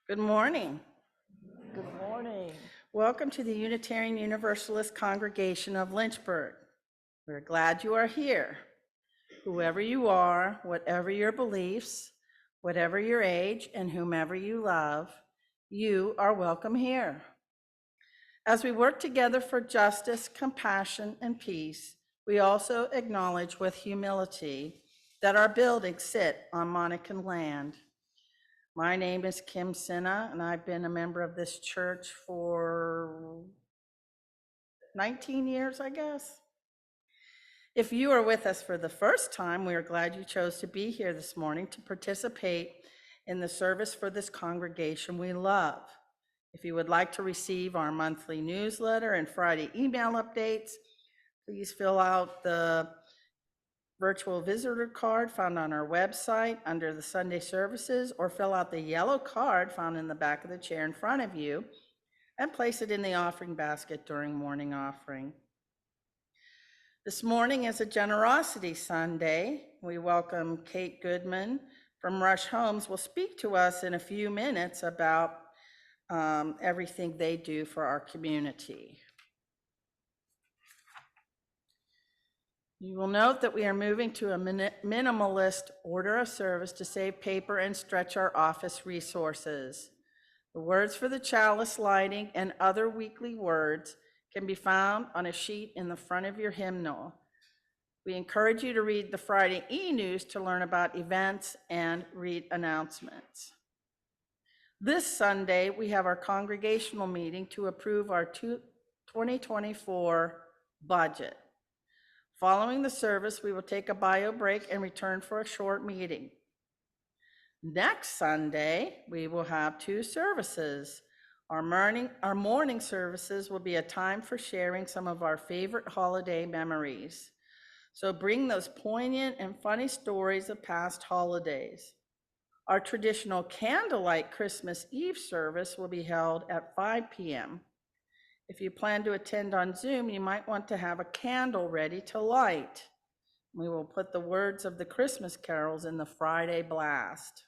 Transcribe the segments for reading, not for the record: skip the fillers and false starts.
Good morning. Good morning. Welcome to the Unitarian Universalist Congregation of Lynchburg. We're glad you are here. Whoever you are, whatever your beliefs, whatever your age, and whomever you love, you are welcome here. As we work together for justice, compassion, and peace, we also acknowledge with humility that our buildings sit on Monacan land. My name is Kim Sinna, and I've been a member of this church for 19 years, I guess. If you are with us for the first time, we are glad you chose to be here this morning to participate in the service for this congregation we love. If you would like to receive our monthly newsletter and Friday email updates, please fill out the virtual visitor card found on our website under the Sunday services, or fill out the yellow card found in the back of the chair in front of you and place it in the offering basket during morning offering. This morning is a Generosity Sunday. We welcome Kate Goodman from Rush Homes will speak to us in a few minutes about everything they do for our community. You will note that we are moving to a minimalist order of service to save paper and stretch our office resources. The words for the chalice lighting and other weekly words can be found on a sheet in the front of your hymnal. We encourage you to read the Friday e-news to learn about events and read announcements. This Sunday, we have our congregational meeting to approve our 2024 budget. Following the service, we will take a bio break and return for a short meeting. Next Sunday, we will have two services. Our morning services will be a time for sharing some of our favorite holiday memories. So bring those poignant and funny stories of past holidays. Our traditional candlelight Christmas Eve service will be held at 5 p.m. If you plan to attend on Zoom, you might want to have a candle ready to light. We will put the words of the Christmas carols in the Friday blast.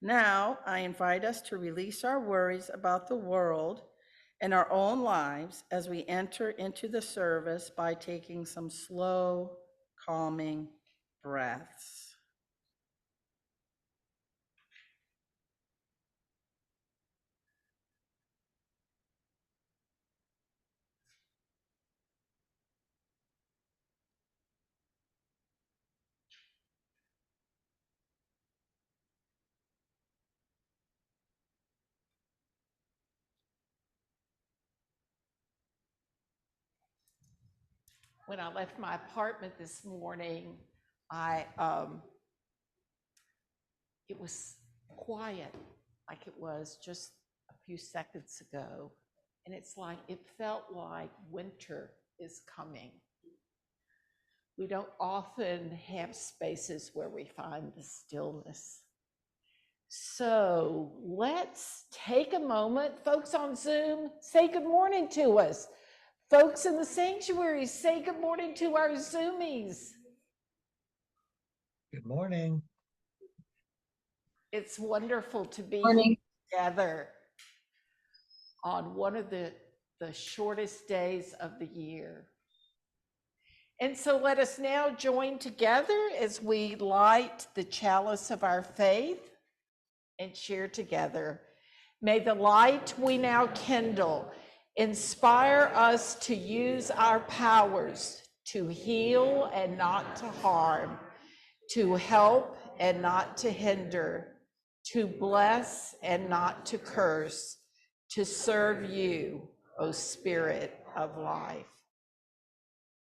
Now, I invite us to release our worries about the world and our own lives as we enter into the service by taking some slow, calming breaths. When I left my apartment this morning, it was quiet, like it was just a few seconds ago. And it felt like winter is coming. We don't often have spaces where we find the stillness. So let's take a moment. Folks on Zoom, say good morning to us. Folks in the sanctuary, say good morning to our Zoomies. Good morning. It's wonderful to be Morning. together on one of the shortest days of the year. And so let us now join together as we light the chalice of our faith and share together. May the light we now kindle inspire us to use our powers to heal and not to harm, to help and not to hinder, to bless and not to curse, to serve you, O Spirit of life.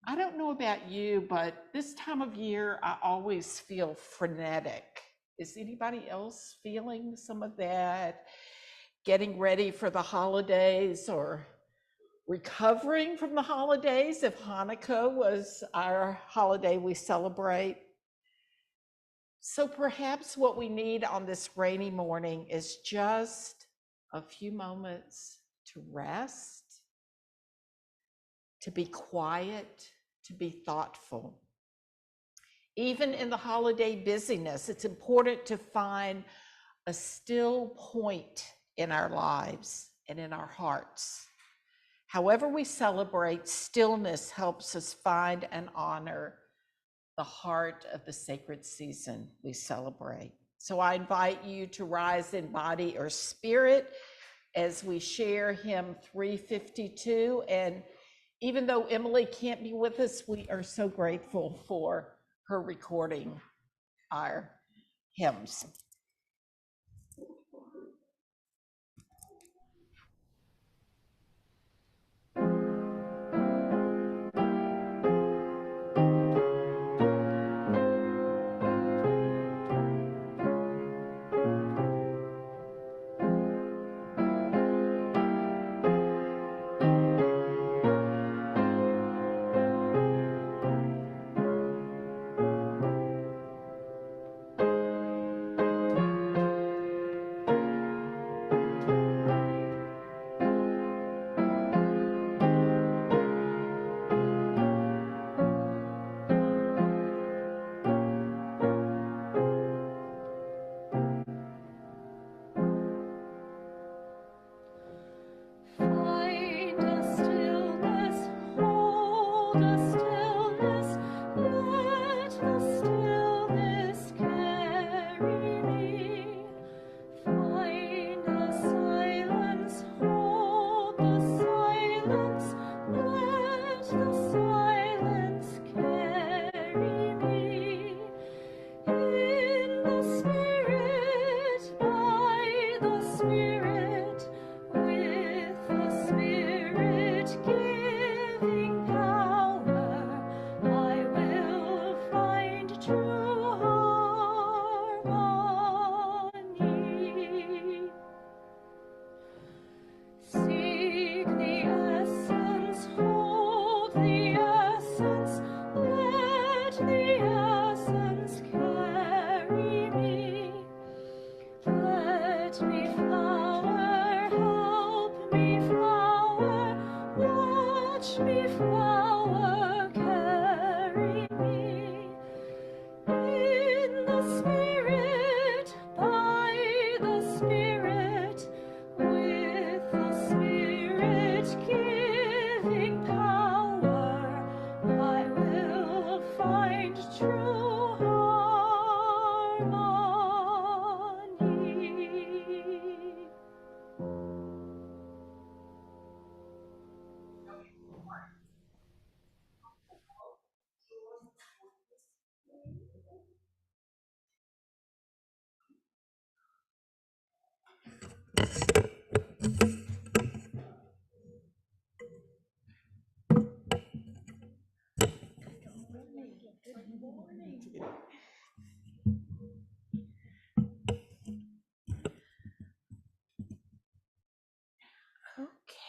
I don't know about you, but this time of year, I always feel frenetic. Is anybody else feeling some of that? Getting ready for the holidays or recovering from the holidays, if Hanukkah was our holiday we celebrate. So perhaps what we need on this rainy morning is just a few moments to rest, to be quiet, to be thoughtful. Even in the holiday busyness, it's important to find a still point in our lives and in our hearts. However we celebrate, stillness helps us find and honor the heart of the sacred season we celebrate. So I invite you to rise in body or spirit as we share hymn 352. And even though Emily can't be with us, we are so grateful for her recording our hymns.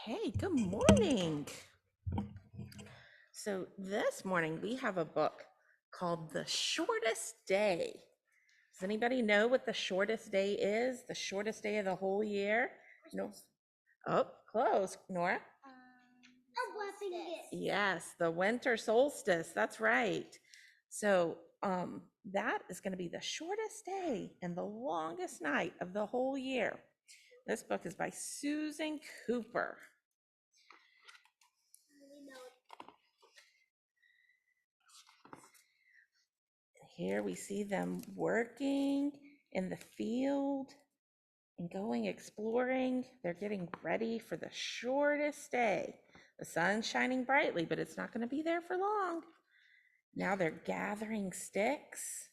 Okay, good morning. So this morning we have a book called The Shortest Day. Does anybody know what the shortest day is? The shortest day of the whole year? No. Oh, close. Nora? Yes, the winter solstice. That's right. So that is going to be the shortest day and the longest night of the whole year. This book is by Susan Cooper. Here we see them working in the field and going exploring. They're getting ready for the shortest day. The sun's shining brightly, but it's not going to be there for long. Now they're gathering sticks.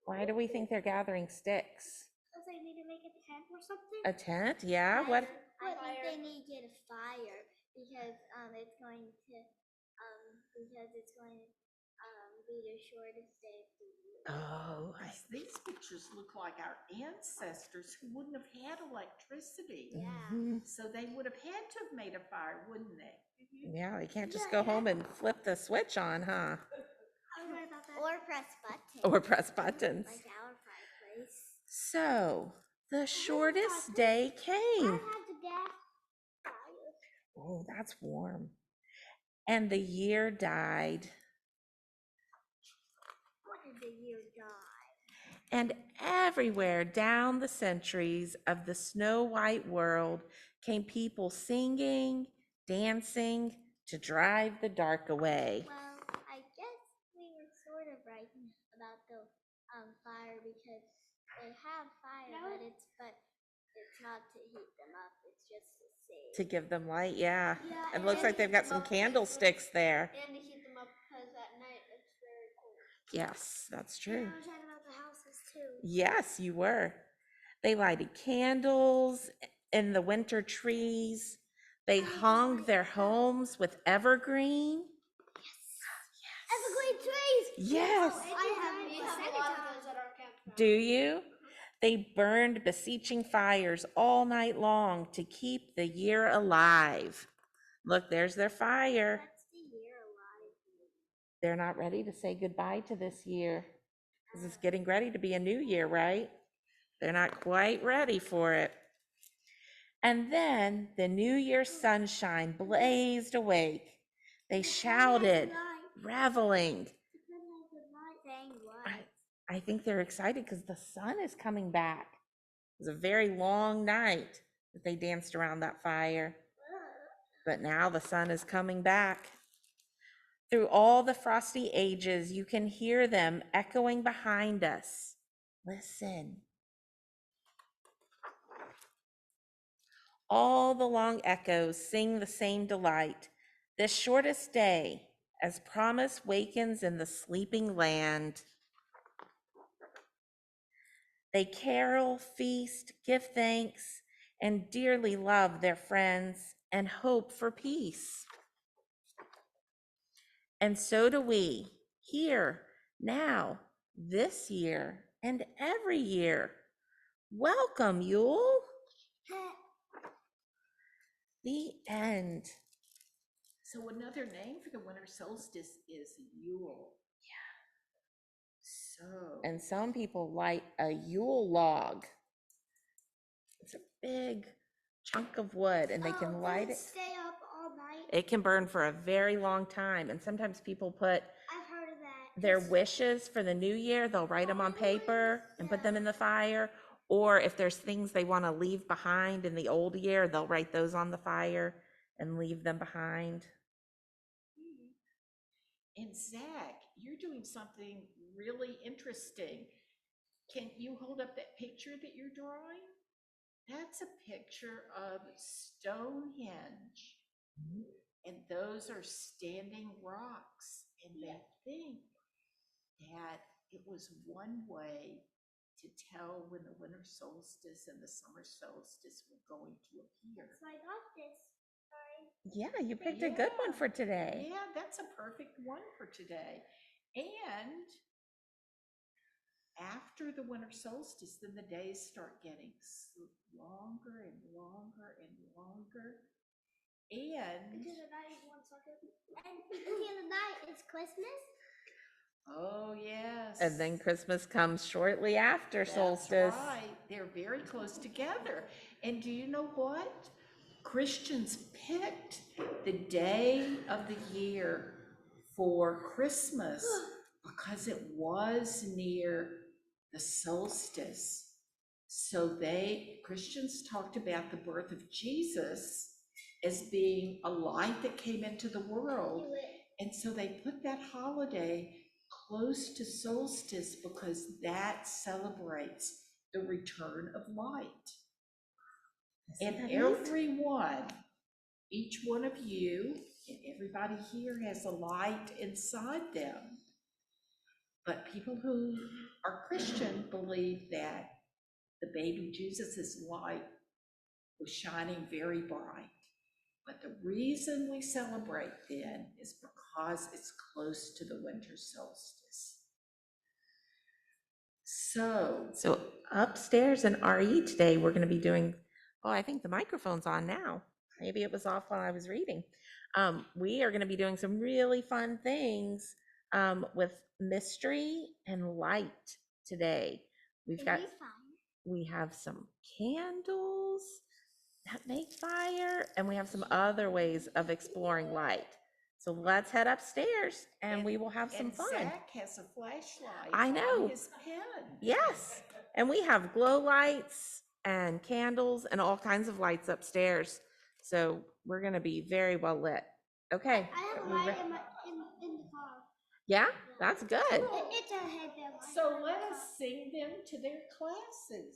Why do we think they're gathering sticks? Because they need to make a tent or something. A tent? Yeah. What? I think they need to get a fire because it's going to be the shortest day of the year. Oh, These pictures look like our ancestors who wouldn't have had electricity. Yeah. So they would have had to have made a fire, wouldn't they? Yeah, you can't just go home and flip the switch on, huh? Or press buttons. Or press buttons. Like our fireplace. So the shortest day I came. have the gas fire. Oh, that's warm. And the year died. What did the year die? And everywhere down the centuries of the snow white world came people singing, dancing to drive the dark away. Well, I guess we were sort of right about the fire because they have fire, but it's not to heat them up. It's just to save. To give them light, yeah. Yeah, It and looks then like they've heat got them some up because candlesticks there. And to heat them up because at night it's very cold. Yes, that's And true. I was talking about the houses too. Yes, you were. They lighted candles in the winter trees. They hung their homes with evergreen. Evergreen trees. Yes. We have a lot of those at our campground. Do you? They burned beseeching fires all night long to keep the year alive. Look, there's their fire. That's the year alive. They're not ready to say goodbye to this year because it's getting ready to be a new year, right? They're not quite ready for it. And then the New Year's sunshine blazed awake. They shouted, reveling. Saying what? I think they're excited because the sun is coming back. It was a very long night that they danced around that fire. But now the sun is coming back. Through all the frosty ages, you can hear them echoing behind us. Listen. All the long echoes sing the same delight. This shortest day, as promise wakens in the sleeping land. They carol, feast, give thanks, and dearly love their friends and hope for peace. And so do we, here, now, this year, and every year. Welcome, Yule. The end. So another name for the winter solstice is Yule. Yeah. So. And some people light a Yule log. It's a big chunk of wood and they can light it. Stay up all night. It can burn for a very long time. And sometimes people put I've heard of that. their wishes for the new year, they'll write them on paper and put them in the fire. Or if there's things they want to leave behind in the old year, they'll write those on the fire and leave them behind. And Zach, you're doing something really interesting. Can you hold up that picture that you're drawing? That's a picture of Stonehenge. And those are standing rocks. And they think that it was one way to tell when the winter solstice and the summer solstice were going to appear. So I got this. Sorry. Yeah, you picked a good one for today. Yeah, that's a perfect one for today. And after the winter solstice, then the days start getting longer and longer and longer. And Until the night is 1 second. And until the night is Christmas. oh yes. And then Christmas comes shortly after solstice. That's right. They're very close together. And do you know what? Christians picked the day of the year for Christmas because it was near the solstice. So Christians talked about the birth of Jesus as being a light that came into the world. And so they put that holiday close to solstice because that celebrates the return of light. And everyone, each one of you, and everybody here has a light inside them. But people who are Christian believe that the baby Jesus' light was shining very bright. But the reason we celebrate then is because it's close to the winter solstice. So upstairs in RE today, we're going to be doing, oh, I think the microphone's on now. Maybe it was off while I was reading. We are going to be doing some really fun things with mystery and light today. We have some candles that make fire, and we have some other ways of exploring light. So let's head upstairs and we will have some And fun. Zach has a flashlight I know. on his pen. Yes, and we have glow lights and candles and all kinds of lights upstairs. So we're gonna be very well lit. Okay. I have a we light re- in the car. Yeah, that's good. It's a headband light. So let us sing them to their classes.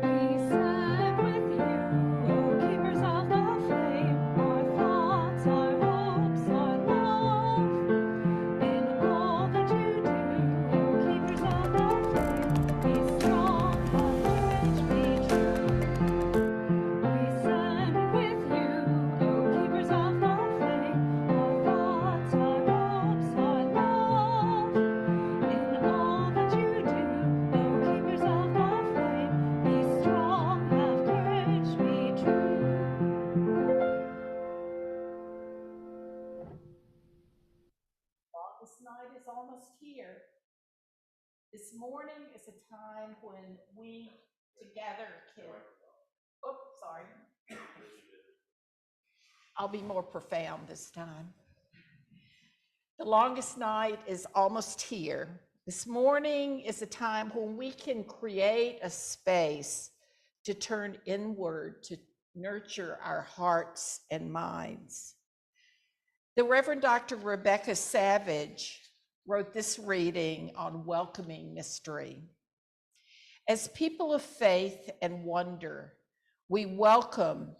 We sang with you, O keepers of the flame, our thoughts, our hopes, our love. In all that you do, O keepers of the flame, be strong, have courage, be true. We sang with you, O keepers of the flame, our thoughts, our hopes, our love. In all that you do, O keepers of the flame, be strong, have courage, be true. Longest night is almost here. This morning is a time when we together can, oh, sorry. I'll be more profound this time. The longest night is almost here. This morning is a time when we can create a space to turn inward, to nurture our hearts and minds. The Reverend Dr. Rebecca Savage wrote this reading on welcoming mystery. As people of faith and wonder, we welcome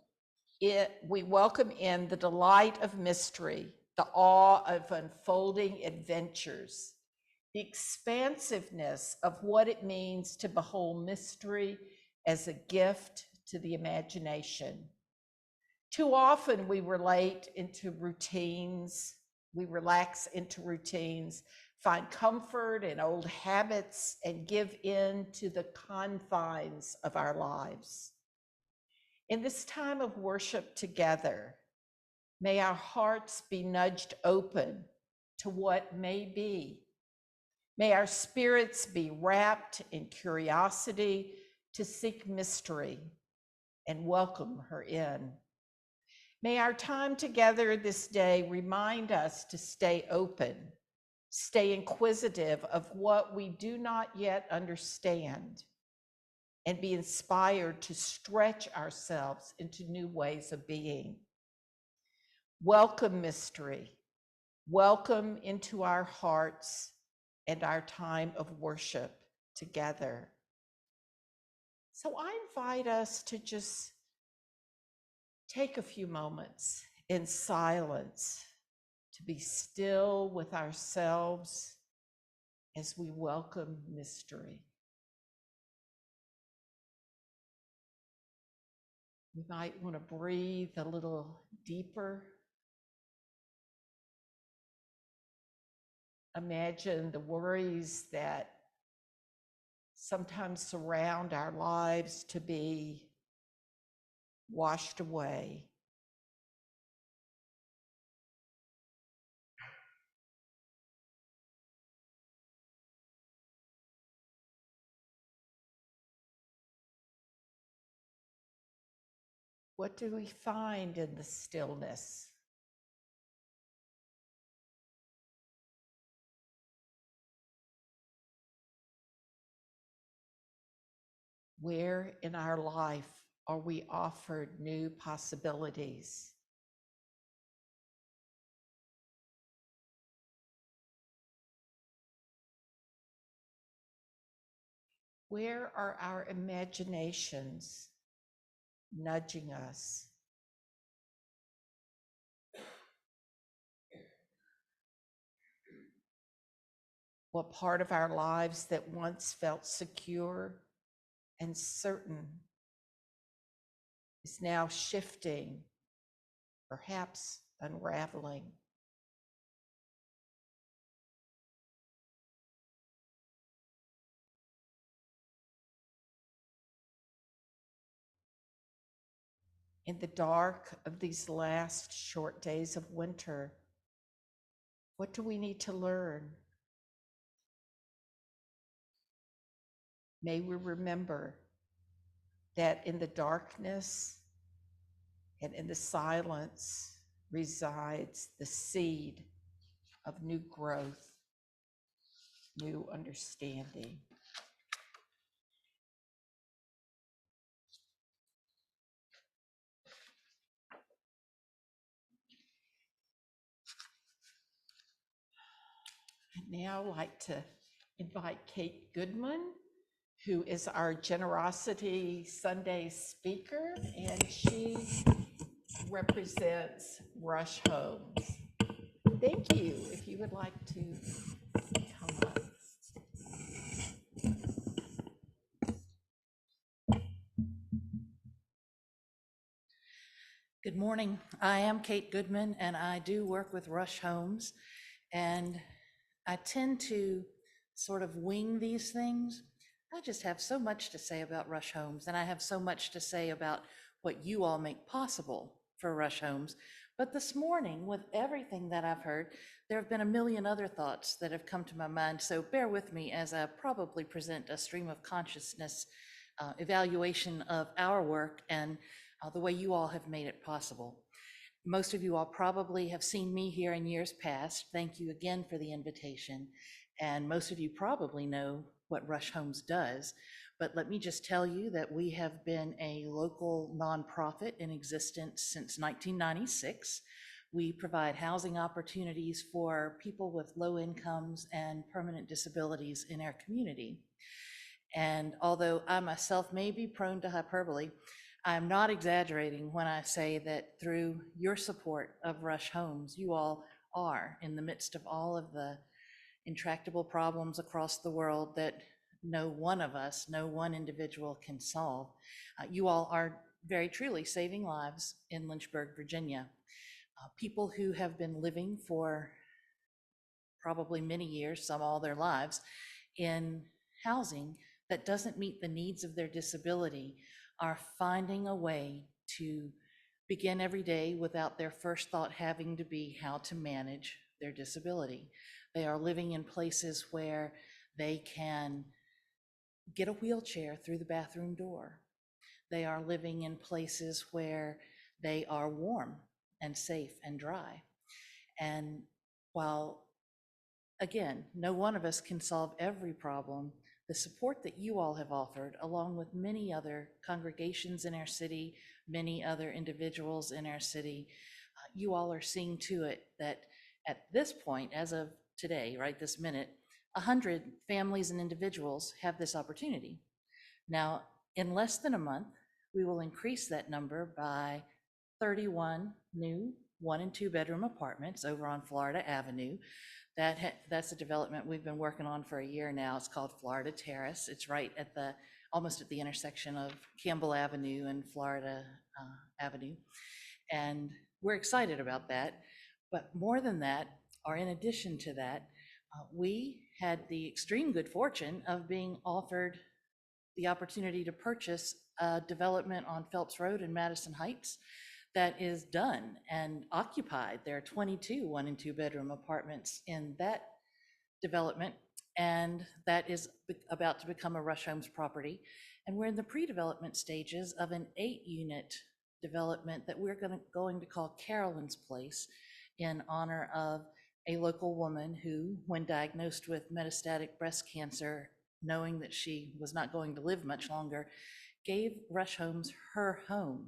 in the delight of mystery, the awe of unfolding adventures, the expansiveness of what it means to behold mystery as a gift to the imagination. Too often we relax into routines, find comfort in old habits, and give in to the confines of our lives. In this time of worship together, may our hearts be nudged open to what may be. May our spirits be wrapped in curiosity to seek mystery and welcome her in. May our time together this day remind us to stay open, stay inquisitive of what we do not yet understand, and be inspired to stretch ourselves into new ways of being. Welcome mystery. Welcome into our hearts and our time of worship together. So I invite us to just take a few moments in silence to be still with ourselves as we welcome mystery. We might want to breathe a little deeper. Imagine the worries that sometimes surround our lives to be washed away. What do we find in the stillness? Where in our life are we offered new possibilities? Where are our imaginations nudging us? What part of our lives that once felt secure and certain is now shifting, perhaps unraveling? In the dark of these last short days of winter, What do we need to learn? May we remember that in the darkness and in the silence resides the seed of new growth, new understanding. I'd now like to invite Kate Goodman, who is our Generosity Sunday speaker, and she represents Rush Homes. Thank you. If you would like to come up. Good morning. I am Kate Goodman, and I do work with Rush Homes. And I tend to sort of wing these things. I just have so much to say about Rush Homes, and I have so much to say about what you all make possible for Rush Homes. But this morning, with everything that I've heard, there have been a million other thoughts that have come to my mind. So bear with me as I probably present a stream of consciousness evaluation of our work and the way you all have made it possible. Most of you all probably have seen me here in years past. Thank you again for the invitation. And most of you probably know what Rush Homes does. But let me just tell you that we have been a local nonprofit in existence since 1996. We provide housing opportunities for people with low incomes and permanent disabilities in our community. And although I myself may be prone to hyperbole, I'm not exaggerating when I say that through your support of Rush Homes, you all are in the midst of all of the intractable problems across the world that no one of us, no one individual can solve. You all are very truly saving lives in Lynchburg, Virginia. People who have been living for probably many years, some all their lives, in housing that doesn't meet the needs of their disability are finding a way to begin every day without their first thought having to be how to manage their disability. They are living in places where they can get a wheelchair through the bathroom door. They are living in places where they are warm and safe and dry. And while, again, no one of us can solve every problem, the support that you all have offered, along with many other congregations in our city, many other individuals in our city, you all are seeing to it that at this point, as of today, right this minute, 100 families and individuals have this opportunity. Now, in less than a month, we will increase that number by 31 new 1 and 2 bedroom apartments over on Florida Avenue. That's a development we've been working on for a year now. It's called Florida Terrace. It's right at almost at the intersection of Campbell Avenue and Florida Avenue. And we're excited about that. But more than that, or in addition to that, we had the extreme good fortune of being offered the opportunity to purchase a development on Phelps Road in Madison Heights that is done and occupied. There are 22 1 and 2 bedroom apartments in that development, and that is about to become a Rush Homes property. And we're in the pre-development stages of an 8-unit development that we're going to call Carolyn's Place, in honor of a local woman who, when diagnosed with metastatic breast cancer, knowing that she was not going to live much longer, gave Rush Homes her home.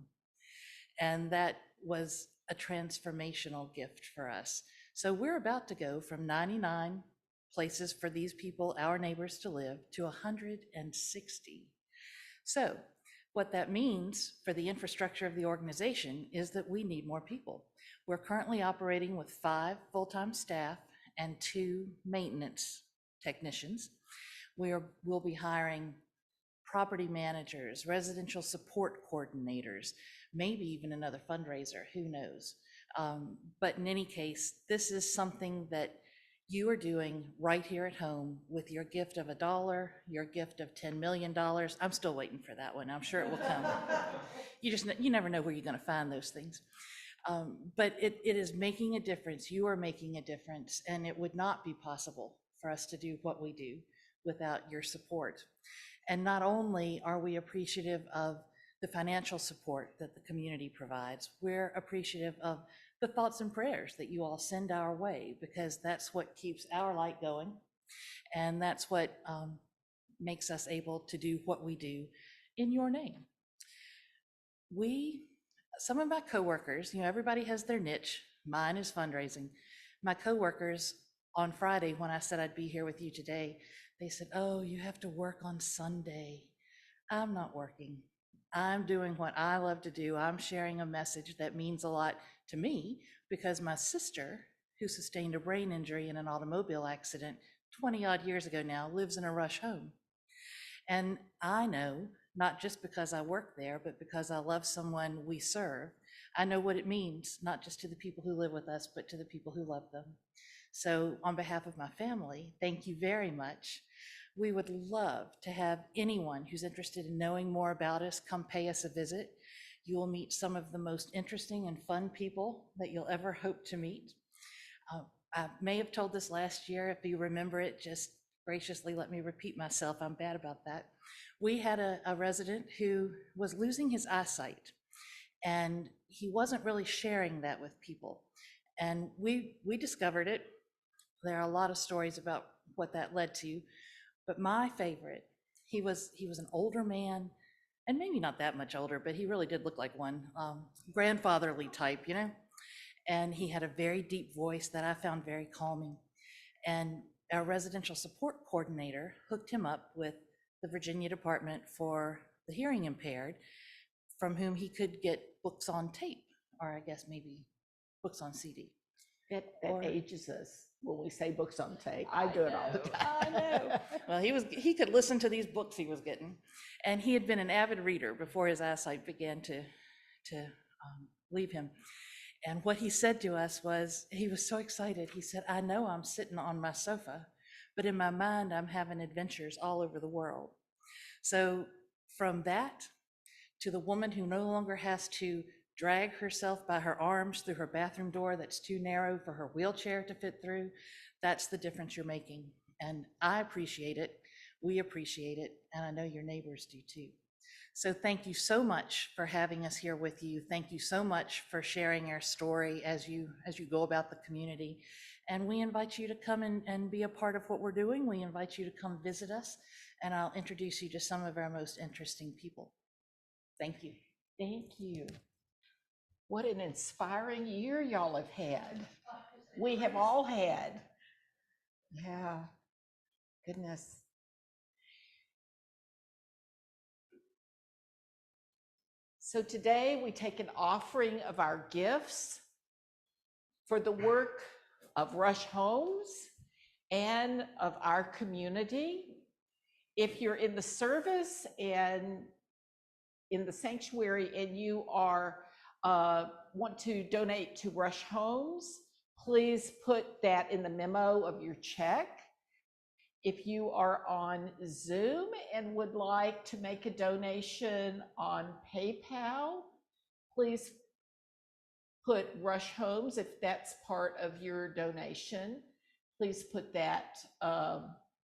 And that was a transformational gift for us. So we're about to go from 99 places for these people, our neighbors, to live to 160. So what that means for the infrastructure of the organization is that we need more people. We're currently operating with 5 full-time staff and 2 maintenance technicians. We'll be hiring property managers, residential support coordinators, maybe even another fundraiser, who knows? But in any case, this is something that you are doing right here at home with your gift of $1, your gift of $10 million. I'm still waiting for that one. I'm sure it will come. You never know where you're going to find those things. But it is making a difference. You are making a difference, and it would not be possible for us to do what we do without your support. And not only are we appreciative of the financial support that the community provides, we're appreciative of the thoughts and prayers that you all send our way, because that's what keeps our light going. And that's what makes us able to do what we do in your name. Some of my coworkers, everybody has their niche. Mine is fundraising. My coworkers on Friday, when I said I'd be here with you today, they said, "Oh, you have to work on Sunday." I'm not working. I'm doing what I love to do. I'm sharing a message that means a lot to me, because my sister, who sustained a brain injury in an automobile accident 20 odd years ago now, lives in a Rush home. And I know, not just because I work there, but because I love someone we serve, I know what it means, not just to the people who live with us, but to the people who love them. So on behalf of my family, thank you very much. We would love to have anyone who's interested in knowing more about us come pay us a visit. You will meet some of the most interesting and fun people that you'll ever hope to meet. I may have told this last year. If you remember it, just graciously let me repeat myself. I'm bad about that. We had a resident who was losing his eyesight, and he wasn't really sharing that with people. And we discovered it. There are a lot of stories about what that led to, but my favorite, he was an older man, and maybe not that much older, but he really did look like one, grandfatherly type, and he had a very deep voice that I found very calming. And our residential support coordinator hooked him up with the Virginia Department for the Hearing Impaired, from whom he could get books on tape, or I guess maybe books on CD. That Or- ages us when we say books on tape. I do it all the time. I know. Well, he could listen to these books he was getting, and he had been an avid reader before his eyesight began to leave him. And what he said to us was, he was so excited. He said, "I know I'm sitting on my sofa, but in my mind, I'm having adventures all over the world." So from that to the woman who no longer has to drag herself by her arms through her bathroom door that's too narrow for her wheelchair to fit through, that's the difference you're making. And I appreciate it. We appreciate it. And I know your neighbors do too. So thank you so much for having us here with you. Thank you so much for sharing your story as you go about the community. And we invite you to come and be a part of what we're doing. We invite you to come visit us, and I'll introduce you to some of our most interesting people. Thank you. Thank you. What an inspiring year y'all have had. We have all had. Yeah, goodness. So today we take an offering of our gifts for the work of Rush Homes and of our community. If you're in the service and in the sanctuary and you are want to donate to Rush Homes, please put that in the memo of your check. If you are on Zoom and would like to make a donation on PayPal, please put Rush Homes, if that's part of your donation. Please put that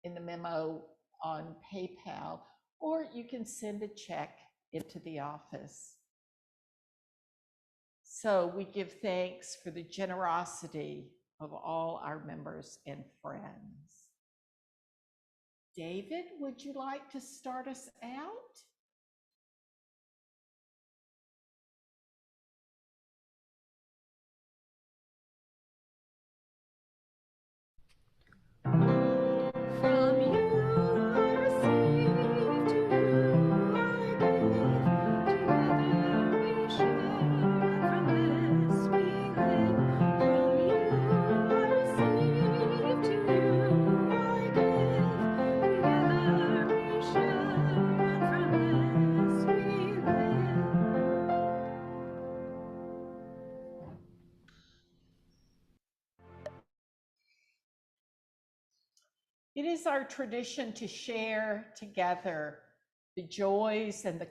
in the memo on PayPal, or you can send a check into the office. So we give thanks for the generosity of all our members and friends. David, would you like to start us out? From you I receive, to you I give. Together we share, and from this we live. From you I receive, to you I give. Together we share, and from this we live. It is our tradition to share together the joys and the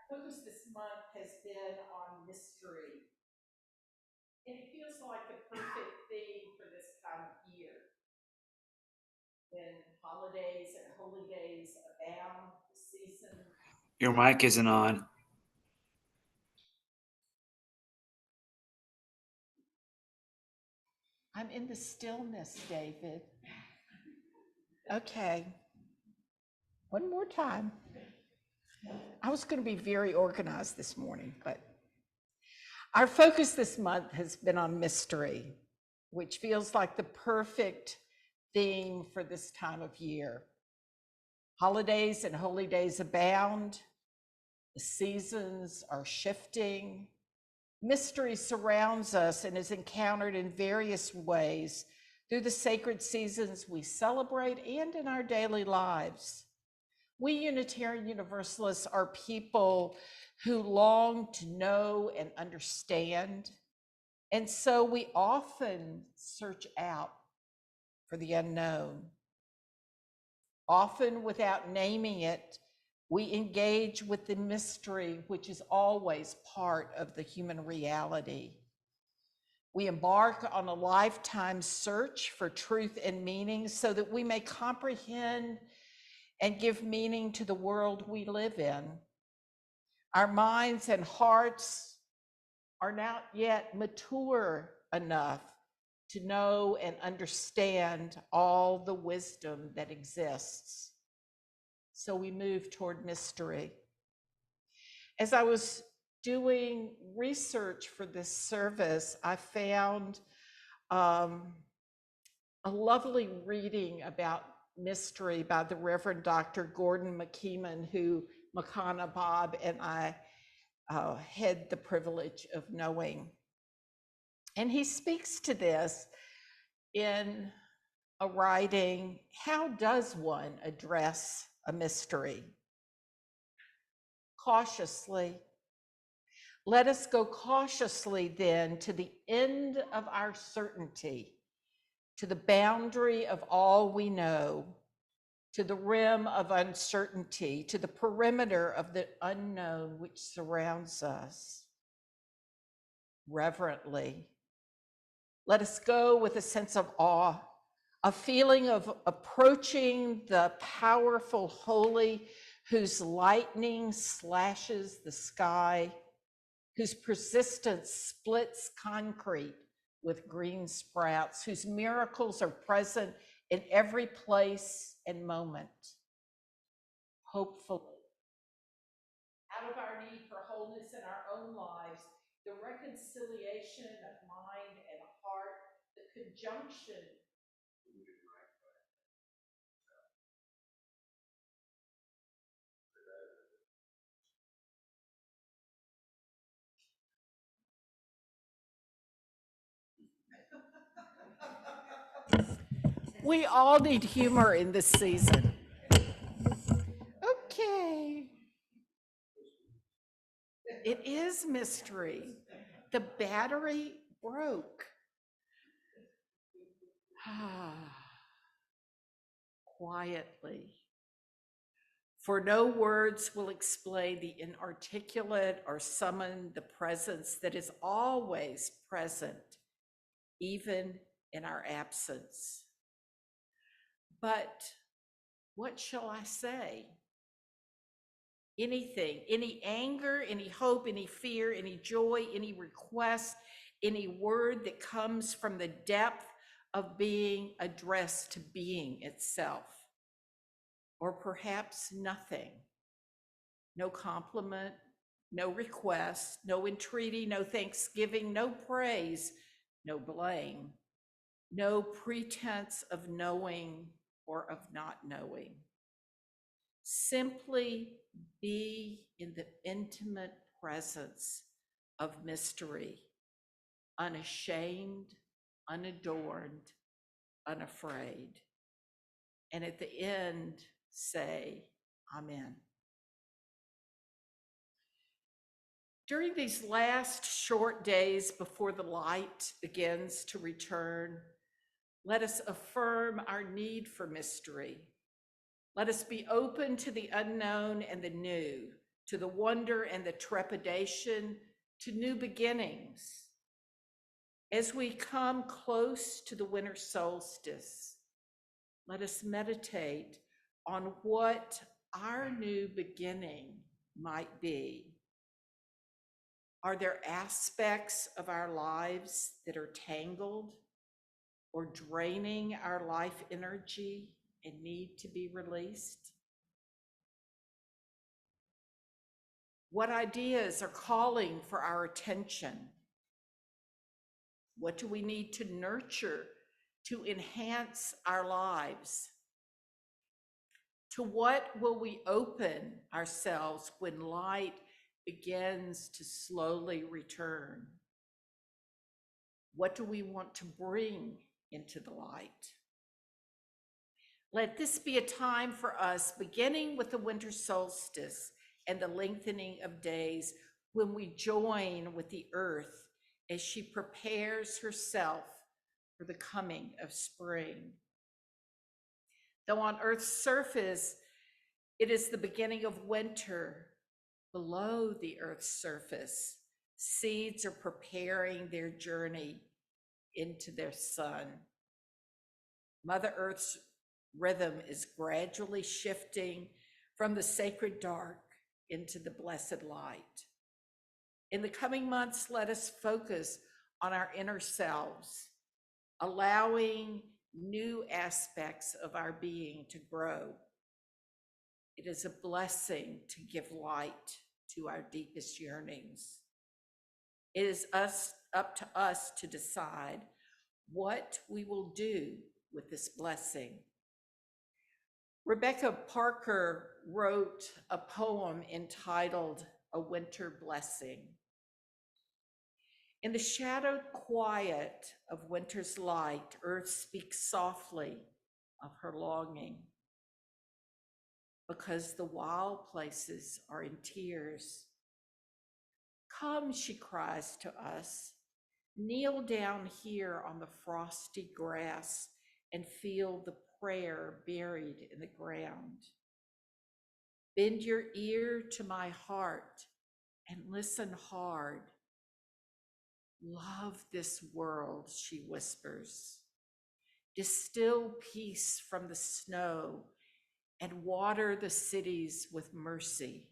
Focus this month has been on mystery. And it feels like the perfect theme for this time of year. When holidays and holy days abound, the season. Your mic isn't on. I'm in the stillness, David. Okay. One more time. I was going to be very organized this morning, but our focus this month has been on mystery, which feels like the perfect theme for this time of year. Holidays and holy days abound. The seasons are shifting. Mystery surrounds us and is encountered in various ways through the sacred seasons we celebrate and in our daily lives. We Unitarian Universalists are people who long to know and understand, and so we often search out for the unknown. Often without naming it, we engage with the mystery, which is always part of the human reality. We embark on a lifetime search for truth and meaning so that we may comprehend and give meaning to the world we live in. Our minds and hearts are not yet mature enough to know and understand all the wisdom that exists. So we move toward mystery. As I was doing research for this service, I found a lovely reading about mystery by the Reverend Dr. Gordon McKeeman, who Makana Bob and I had the privilege of knowing. And he speaks to this in a writing, How Does One Address a Mystery? Cautiously. Let us go cautiously then to the end of our certainty, to the boundary of all we know, to the rim of uncertainty, to the perimeter of the unknown which surrounds us. Reverently, let us go with a sense of awe, a feeling of approaching the powerful holy whose lightning slashes the sky, whose persistence splits concrete with green sprouts, whose miracles are present in every place and moment. Hopefully, out of our need for wholeness in our own lives, the reconciliation of mind and heart conjunction. We all need humor in this season. Okay. It is mystery. The battery broke. Quietly. For no words will explain the inarticulate or summon the presence that is always present, even in our absence. But what shall I say? Anything, any anger, any hope, any fear, any joy, any request, any word that comes from the depth of being addressed to being itself. Or perhaps nothing. No compliment, no request, no entreaty, no thanksgiving, no praise, no blame, no pretense of knowing or of not knowing. Simply be in the intimate presence of mystery, unashamed, unadorned, unafraid. And at the end, say, Amen. During these last short days before the light begins to return, let us affirm our need for mystery. Let us be open to the unknown and the new, to the wonder and the trepidation, to new beginnings. As we come close to the winter solstice, let us meditate on what our new beginning might be. Are there aspects of our lives that are tangled or draining our life energy and need to be released? What ideas are calling for our attention? What do we need to nurture to enhance our lives? To what will we open ourselves when light begins to slowly return? What do we want to bring into the light? Let this be a time for us, beginning with the winter solstice and the lengthening of days, when we join with the earth as she prepares herself for the coming of spring. Though on Earth's surface, it is the beginning of winter, below the Earth's surface, seeds are preparing their journey into their sun. Mother Earth's rhythm is gradually shifting from the sacred dark into the blessed light. In the coming months, let us focus on our inner selves, allowing new aspects of our being to grow. It is a blessing to give light to our deepest yearnings. It is up to us to decide what we will do with this blessing. Rebecca Parker wrote a poem entitled A Winter Blessing. In the shadowed quiet of winter's light, earth speaks softly of her longing, because the wild places are in tears. Come, she cries to us, kneel down here on the frosty grass and feel the prayer buried in the ground. Bend your ear to my heart and listen hard. Love this world, she whispers. Distill peace from the snow and water the cities with mercy.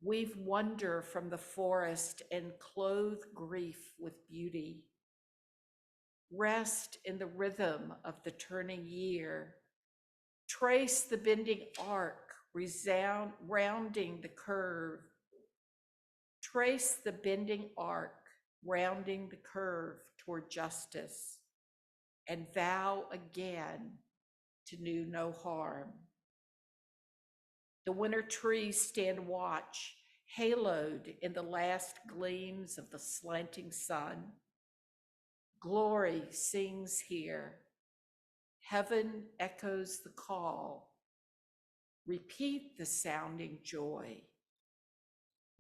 Weave wonder from the forest and clothe grief with beauty. Rest in the rhythm of the turning year. Trace the bending arc, rounding the curve. Trace the bending arc, rounding the curve toward justice, and vow again to do no harm. The winter trees stand watch, haloed in the last gleams of the slanting sun. Glory sings here. Heaven echoes the call. Repeat the sounding joy.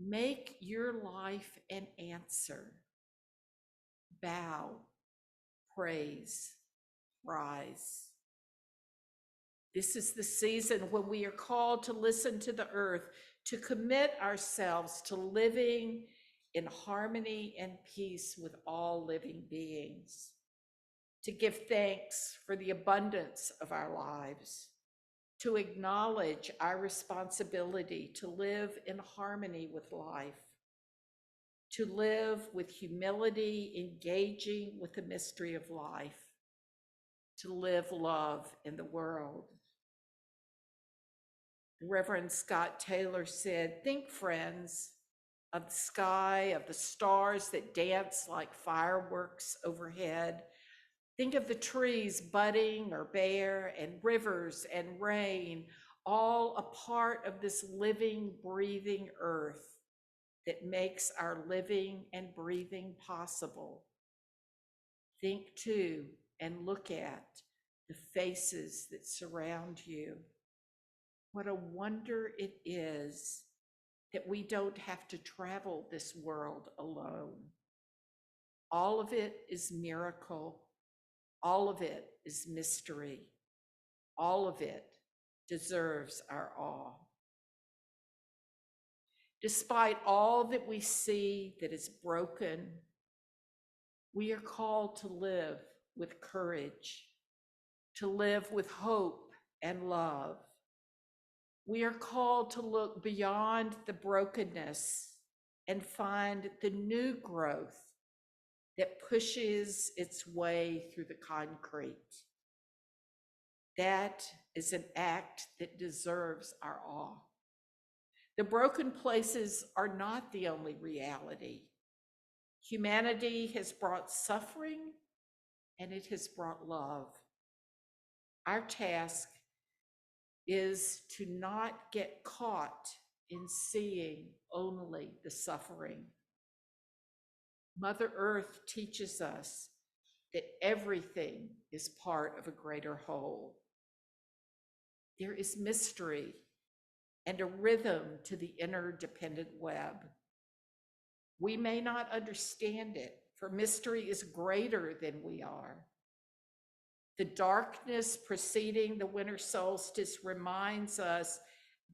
Make your life an answer. Bow, praise, rise. This is the season when we are called to listen to the earth, to commit ourselves to living in harmony and peace with all living beings, to give thanks for the abundance of our lives, to acknowledge our responsibility to live in harmony with life, to live with humility, engaging with the mystery of life, to live love in the world. Reverend Scott Taylor said, "Think, friends, of the sky, of the stars that dance like fireworks overhead. Think of the trees budding or bare, and rivers and rain, all a part of this living, breathing earth that makes our living and breathing possible. Think too and look at the faces that surround you. What a wonder it is that we don't have to travel this world alone. All of it is miracle. All of it is mystery. All of it deserves our awe. Despite all that we see that is broken, we are called to live with courage, to live with hope and love. We are called to look beyond the brokenness and find the new growth that pushes its way through the concrete. That is an act that deserves our awe. The broken places are not the only reality. Humanity has brought suffering and it has brought love. Our task is to not get caught in seeing only the suffering. Mother Earth teaches us that everything is part of a greater whole. There is mystery and a rhythm to the interdependent web. We may not understand it, for mystery is greater than we are. The darkness preceding the winter solstice reminds us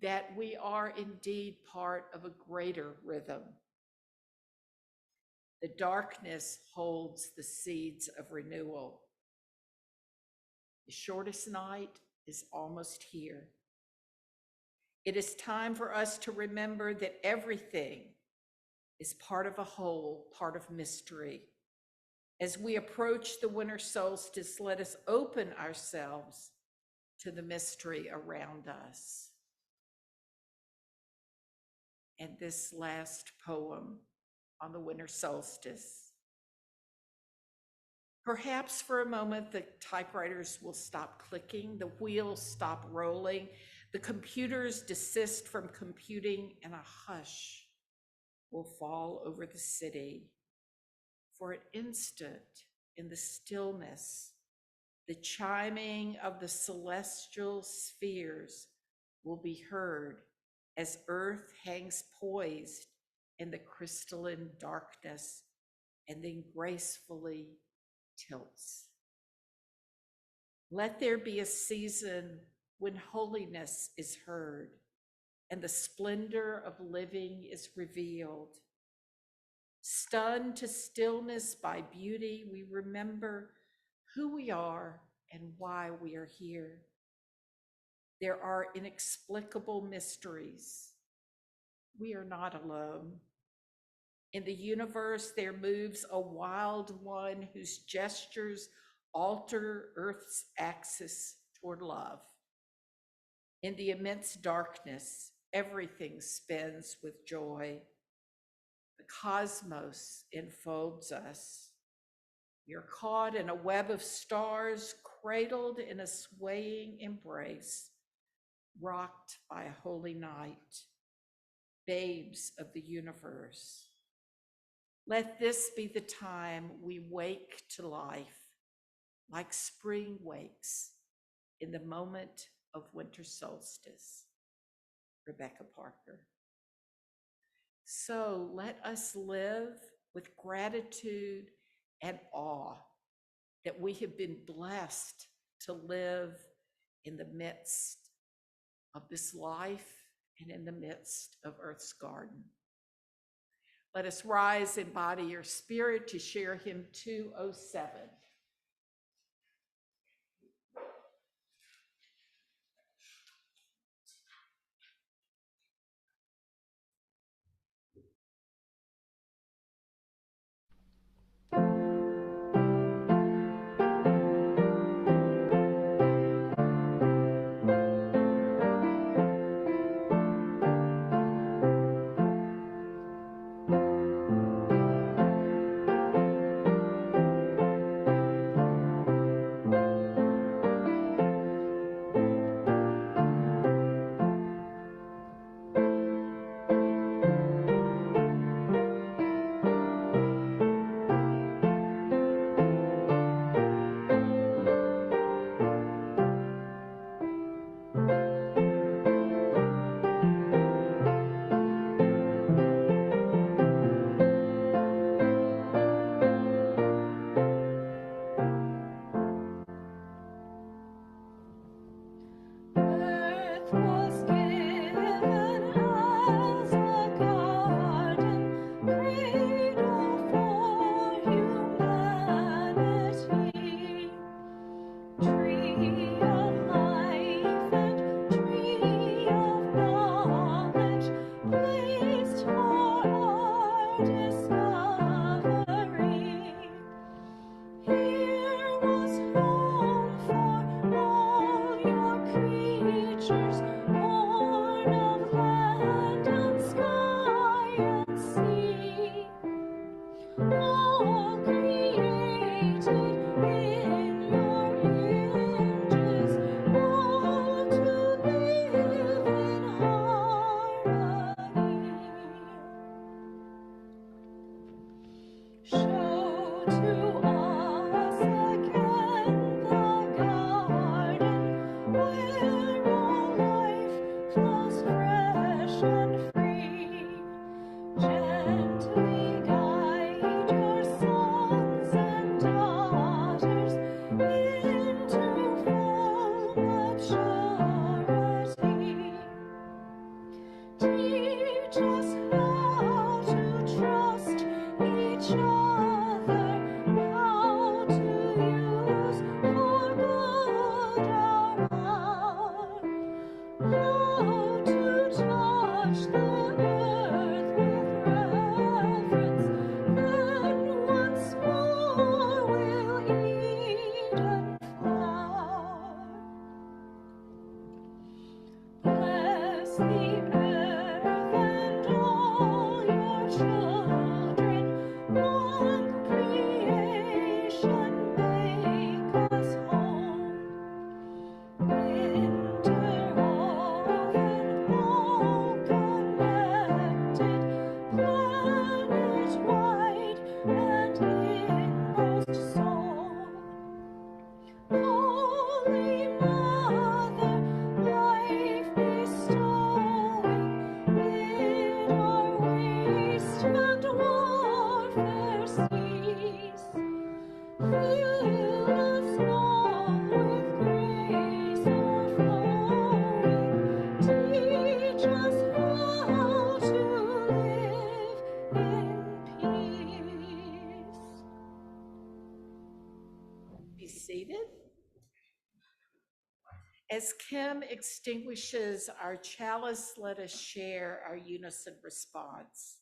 that we are indeed part of a greater rhythm. The darkness holds the seeds of renewal. The shortest night is almost here. It is time for us to remember that everything is part of a whole, part of mystery. As we approach the winter solstice, let us open ourselves to the mystery around us. And this last poem on the winter solstice. Perhaps for a moment, the typewriters will stop clicking, the wheels stop rolling, the computers desist from computing, and a hush will fall over the city. For an instant, in the stillness, the chiming of the celestial spheres will be heard as Earth hangs poised in the crystalline darkness and then gracefully tilts. Let there be a season when holiness is heard and the splendor of living is revealed. Stunned to stillness by beauty, we remember who we are and why we are here. There are inexplicable mysteries. We are not alone. In the universe, there moves a wild one whose gestures alter Earth's axis toward love. In the immense darkness, everything spins with joy. The cosmos enfolds us. You're caught in a web of stars, cradled in a swaying embrace, rocked by a holy night, babes of the universe. Let this be the time we wake to life, like spring wakes in the moment of winter solstice. Rebecca Parker. So let us live with gratitude and awe that we have been blessed to live in the midst of this life and in the midst of Earth's garden. Let us rise in body or spirit to share hymn 207. Earth was given as a garden cradle for humanity, tree of life and tree of knowledge, placed for our discovery. Here was home for all your creatures, born of land and sky and sea, all created in your images, all to live in harmony. Show to us again the garden where all life flows fresh and free. Gently guide your sons and daughters into full maturity. Teach us how to trust each other, how to use for good our heart, how to touch the earth with reverence, then once more will Eden flower. Bless the earth and all your children, one creation make us whole. Interwoven, all connected, planet-wide and inmost soul. Holy Mother, life bestowing, bid our waste and warfare cease. Fill us all with grace o'erflowing. Teach us how to live in peace. Be seated. As Kim extinguishes our chalice, let us share our unison response.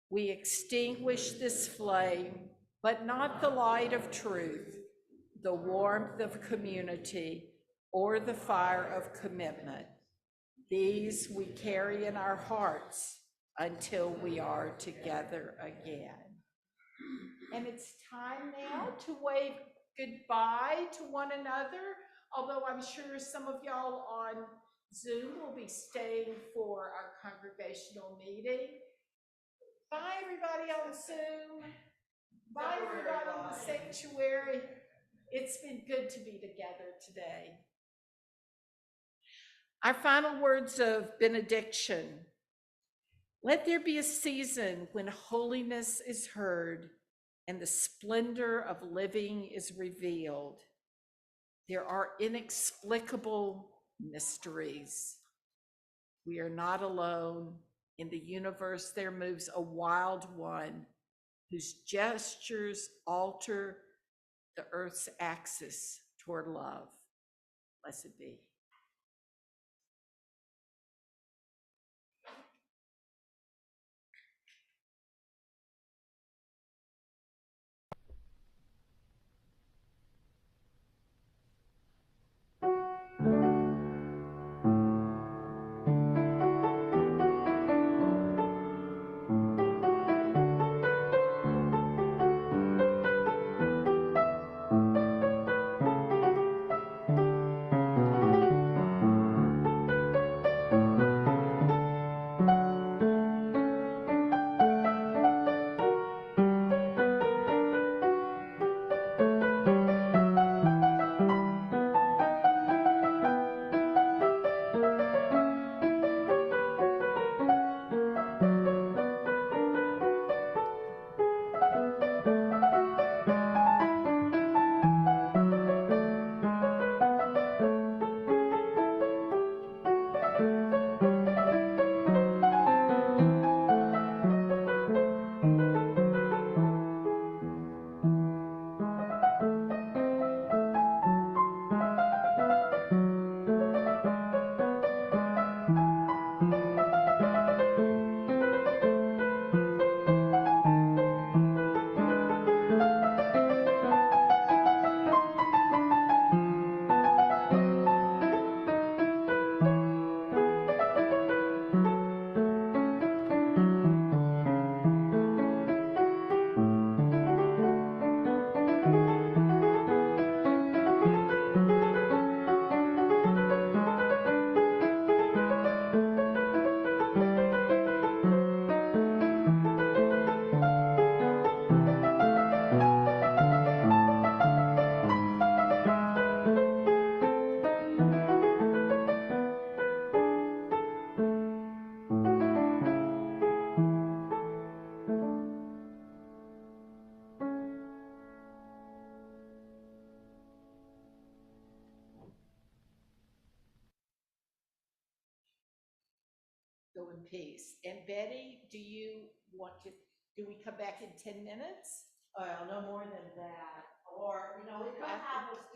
We extinguish this flame, but not the light of truth, the warmth of community, or the fire of commitment. These we carry in our hearts until we are together again. And it's time now to wave goodbye to one another, although I'm sure some of y'all on Zoom will be staying for our congregational meeting. Bye, everybody on Zoom. Bye, everybody in the sanctuary. It's been good to be together today. Our final words of benediction. Let there be a season when holiness is heard and the splendor of living is revealed. There are inexplicable mysteries. We are not alone. In the universe, there moves a wild one whose gestures alter the earth's axis toward love. Blessed be. Go in peace. And Betty, do we come back in 10 minutes? Well, no more than that, or, we could have us do